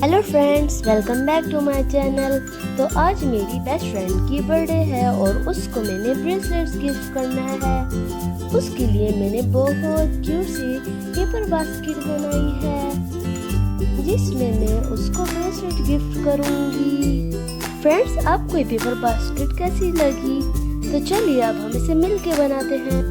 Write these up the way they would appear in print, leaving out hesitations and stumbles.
Hello friends, welcome back to my channel. तो आज मेरी बेस्ट फ्रेंड की बर्थडे है और उसको मैंने ब्रेसलेट्स गिफ्ट करना है। उसके लिए मैंने बहुत क्यूट सी पेपर बास्केट बनाई है जिसमें मैं उसको ब्रेसलेट गिफ्ट करूंगी। फ्रेंड्स, आपको ये पेपर बास्केट कैसी लगी? तो चलिए अब हम इसे मिलके बनाते हैं।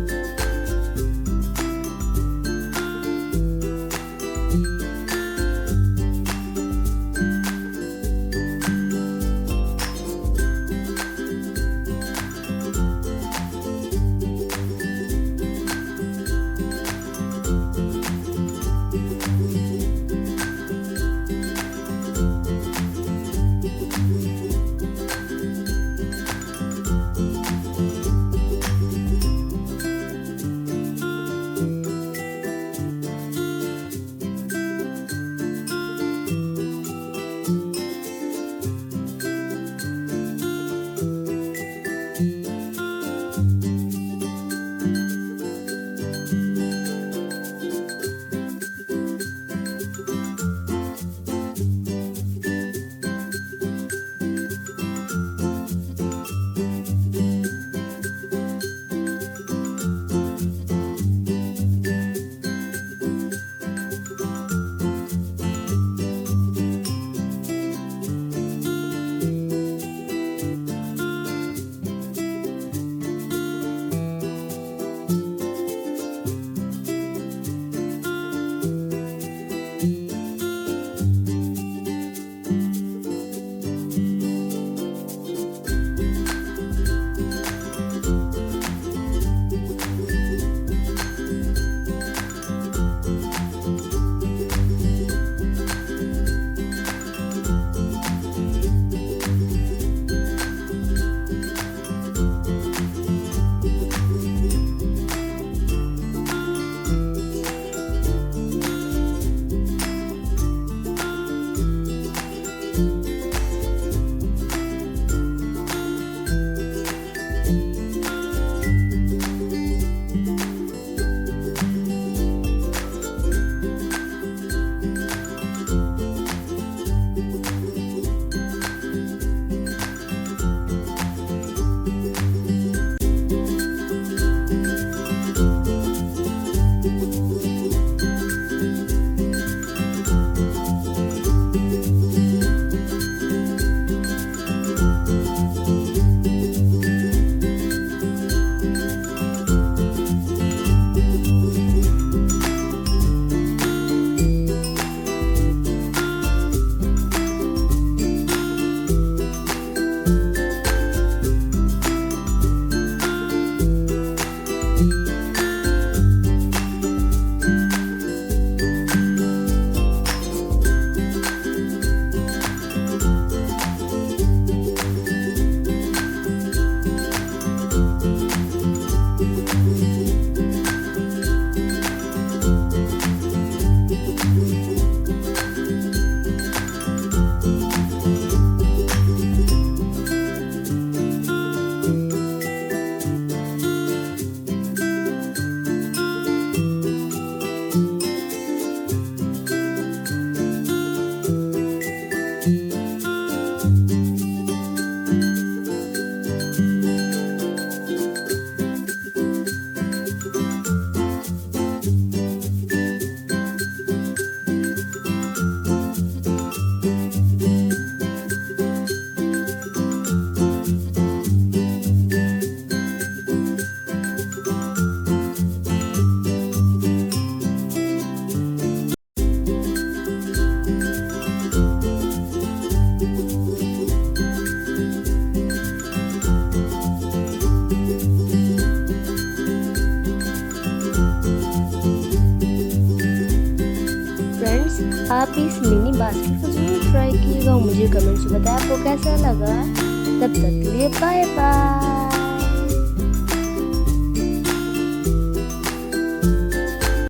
आप इस मिनी बास्केट को जरूर ट्राई कीजिएगा और मुझे कमेंट्स में बताएं आपको कैसा लगा। तब तक के लिए बाय बाय।